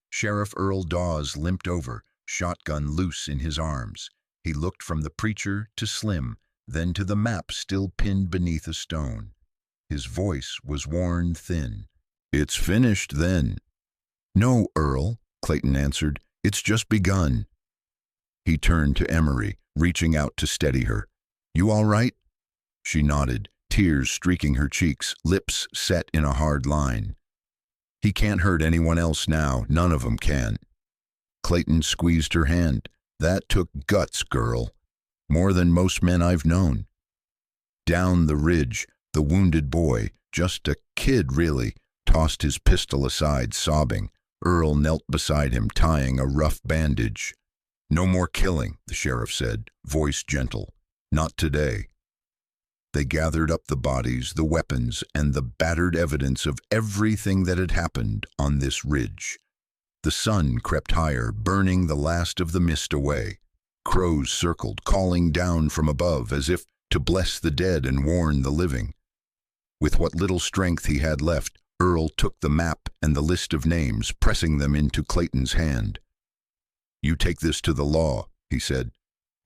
Sheriff Earl Dawes limped over, shotgun loose in his arms. He looked from the preacher to Slim, then to the map still pinned beneath a stone. His voice was worn thin. "It's finished, then." "No, Earl," Clayton answered. "It's just begun." He turned to Emery, reaching out to steady her. "You all right?" She nodded, tears streaking her cheeks, lips set in a hard line. "He can't hurt anyone else now. None of them can." Clayton squeezed her hand. "That took guts, girl. More than most men I've known." Down the ridge, the wounded boy, just a kid really, tossed his pistol aside, sobbing. Earl knelt beside him, tying a rough bandage. "No more killing," the sheriff said, voice gentle. "Not today." They gathered up the bodies, the weapons, and the battered evidence of everything that had happened on this ridge. The sun crept higher, burning the last of the mist away. Crows circled, calling down from above as if to bless the dead and warn the living. With what little strength he had left, Earl took the map and the list of names, pressing them into Clayton's hand. "You take this to the law," he said.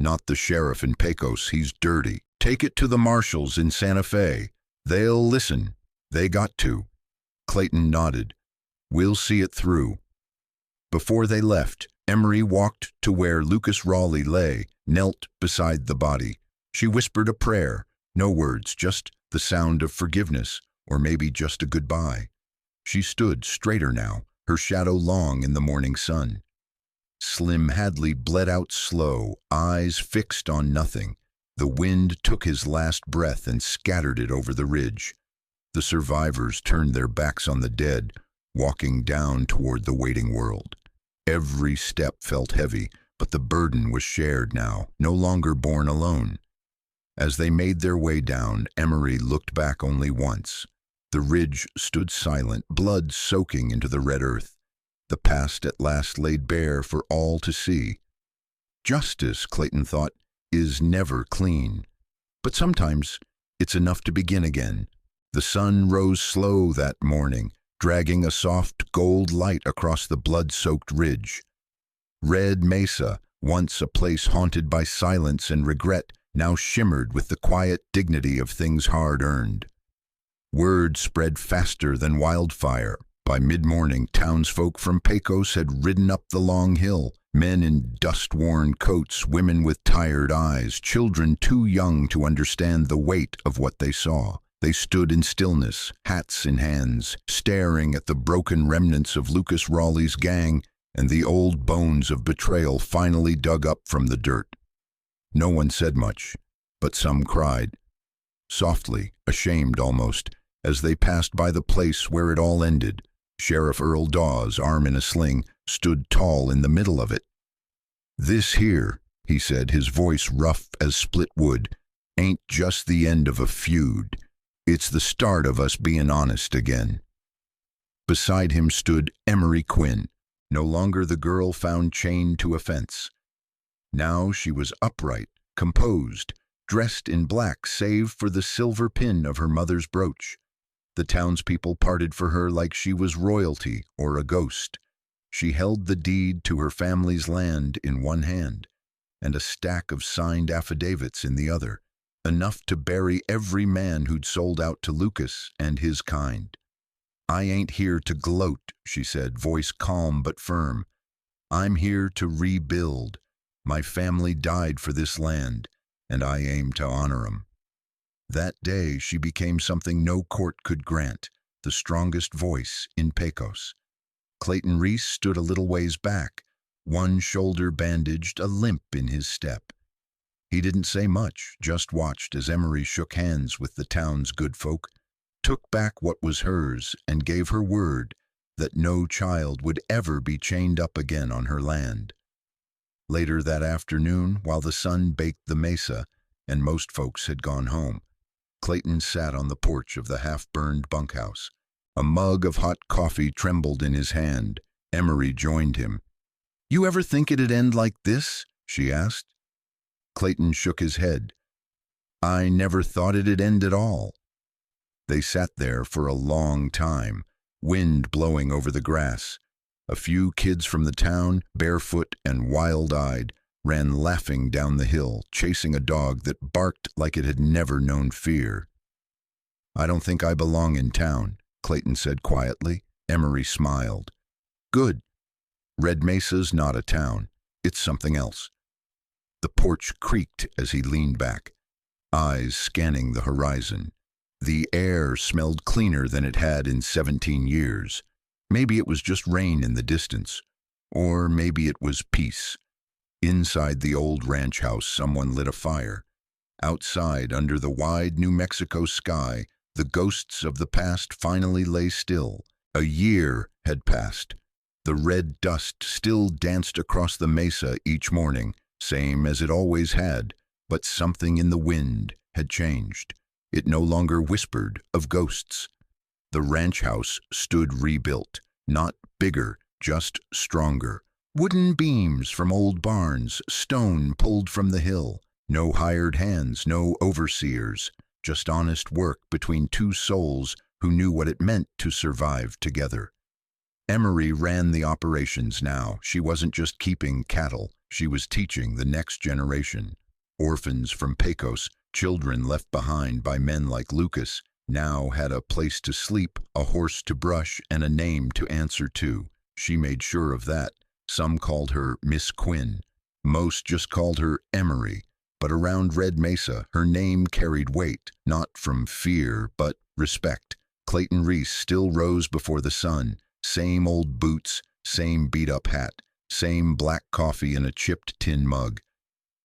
"Not the sheriff in Pecos, he's dirty. Take it to the marshals in Santa Fe. They'll listen. They got to." Clayton nodded. "We'll see it through." Before they left, Emery walked to where Lucas Raleigh lay, knelt beside the body. She whispered a prayer, no words, just the sound of forgiveness, or maybe just a goodbye. She stood straighter now, her shadow long in the morning sun. Slim Hadley bled out slow, eyes fixed on nothing. The wind took his last breath and scattered it over the ridge. The survivors turned their backs on the dead, walking down toward the waiting world. Every step felt heavy, but the burden was shared now, no longer borne alone. As they made their way down, Emery looked back only once. The ridge stood silent, blood soaking into the red earth. The past at last laid bare for all to see. Justice, Clayton thought, is never clean. But sometimes it's enough to begin again. The sun rose slow that morning, dragging a soft gold light across the blood-soaked ridge. Red Mesa, once a place haunted by silence and regret, now shimmered with the quiet dignity of things hard-earned. Word spread faster than wildfire. By mid-morning, townsfolk from Pecos had ridden up the long hill, men in dust-worn coats, women with tired eyes, children too young to understand the weight of what they saw. They stood in stillness, hats in hands, staring at the broken remnants of Lucas Raleigh's gang and the old bones of betrayal finally dug up from the dirt. No one said much, but some cried, softly, ashamed almost, as they passed by the place where it all ended. Sheriff Earl Dawes, arm in a sling, stood tall in the middle of it. "This here," he said, his voice rough as split wood, "ain't just the end of a feud. It's the start of us being honest again." Beside him stood Emery Quinn, no longer the girl found chained to a fence. Now she was upright, composed, dressed in black save for the silver pin of her mother's brooch. The townspeople parted for her like she was royalty or a ghost. She held the deed to her family's land in one hand, and a stack of signed affidavits in the other, enough to bury every man who'd sold out to Lucas and his kind. "I ain't here to gloat," she said, voice calm but firm. "I'm here to rebuild. My family died for this land, and I aim to honor 'em." That day she became something no court could grant, the strongest voice in Pecos. Clayton Reese stood a little ways back, one shoulder bandaged, a limp in his step. He didn't say much, just watched as Emery shook hands with the town's good folk, took back what was hers, and gave her word that no child would ever be chained up again on her land. Later that afternoon, while the sun baked the mesa and most folks had gone home, Clayton sat on the porch of the half-burned bunkhouse. A mug of hot coffee trembled in his hand. Emery joined him. "You ever think it'd end like this?" she asked. Clayton shook his head. "I never thought it'd end at all." They sat there for a long time, wind blowing over the grass. A few kids from the town, barefoot and wild-eyed, ran laughing down the hill, chasing a dog that barked like it had never known fear. "I don't think I belong in town," Clayton said quietly. Emery smiled. "Good. Red Mesa's not a town. It's something else." The porch creaked as he leaned back, eyes scanning the horizon. The air smelled cleaner than it had in 17 years. Maybe it was just rain in the distance, or maybe it was peace. Inside the old ranch house, someone lit a fire. Outside, under the wide New Mexico sky, the ghosts of the past finally lay still. A year had passed. The red dust still danced across the mesa each morning, same as it always had, but something in the wind had changed. It no longer whispered of ghosts. The ranch house stood rebuilt, not bigger, just stronger. Wooden beams from old barns, stone pulled from the hill. No hired hands, no overseers, just honest work between two souls who knew what it meant to survive together. Emery ran the operations now. She wasn't just keeping cattle, she was teaching the next generation. Orphans from Pecos, children left behind by men like Lucas, now had a place to sleep, a horse to brush, and a name to answer to. She made sure of that. Some called her Miss Quinn. Most just called her Emery. But around Red Mesa, her name carried weight, not from fear, but respect. Clayton Reese still rose before the sun. Same old boots, same beat-up hat, same black coffee in a chipped tin mug.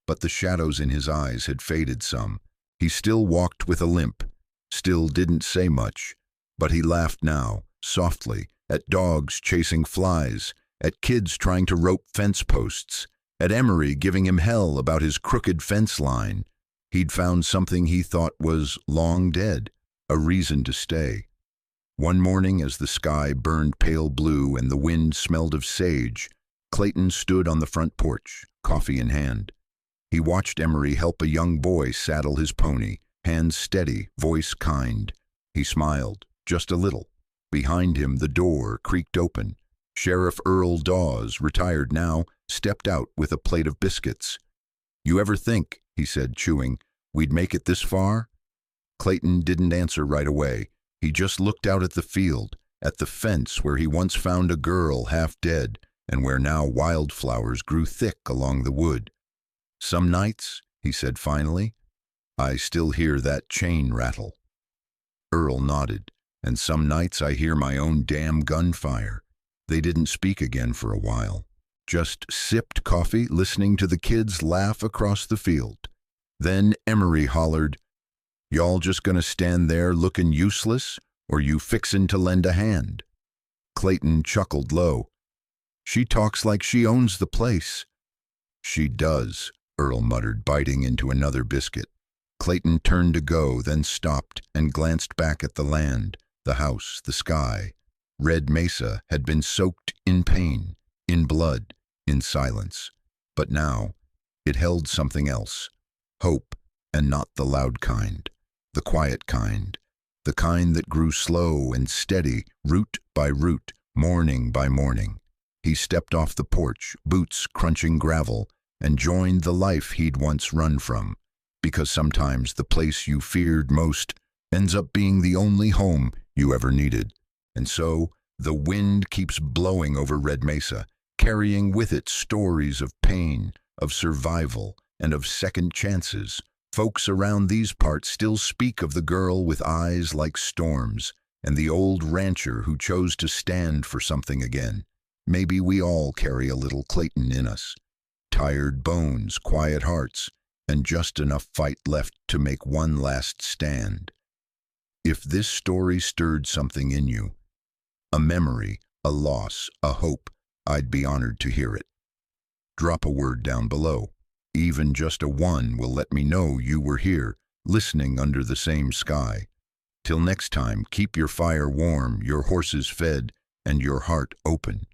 But the shadows in his eyes had faded some. He still walked with a limp, still didn't say much, but he laughed now, softly, at dogs chasing flies, at kids trying to rope fence posts, at Emery giving him hell about his crooked fence line. He'd found something he thought was long dead, a reason to stay. One morning, as the sky burned pale blue and the wind smelled of sage, Clayton stood on the front porch, coffee in hand. He watched Emery help a young boy saddle his pony, hands steady, voice kind. He smiled, just a little. Behind him, the door creaked open. Sheriff Earl Dawes, retired now, stepped out with a plate of biscuits. "You ever think," he said, chewing, "we'd make it this far?" Clayton didn't answer right away. He just looked out at the field, at the fence where he once found a girl half dead, and where now wildflowers grew thick along the wood. "Some nights," he said finally, "I still hear that chain rattle." Earl nodded. "And some nights I hear my own damn gunfire." They didn't speak again for a while, just sipped coffee, listening to the kids laugh across the field. Then Emery hollered, "Y'all just gonna stand there looking useless, or you fixin' to lend a hand?" Clayton chuckled low. "She talks like she owns the place." "She does," Earl muttered, biting into another biscuit. Clayton turned to go, then stopped and glanced back at the land, the house, the sky. Red Mesa had been soaked in pain, in blood, in silence. But now, it held something else. Hope, and not the loud kind. The quiet kind. The kind that grew slow and steady, root by root, morning by morning. He stepped off the porch, boots crunching gravel, and joined the life he'd once run from. Because sometimes the place you feared most ends up being the only home you ever needed. And so, the wind keeps blowing over Red Mesa, carrying with it stories of pain, of survival, and of second chances. Folks around these parts still speak of the girl with eyes like storms, and the old rancher who chose to stand for something again. Maybe we all carry a little Clayton in us. Tired bones, quiet hearts, and just enough fight left to make one last stand. If this story stirred something in you, a memory, a loss, a hope, I'd be honored to hear it. Drop a word down below. Even just a one will let me know you were here, listening under the same sky. Till next time, keep your fire warm, your horses fed, and your heart open.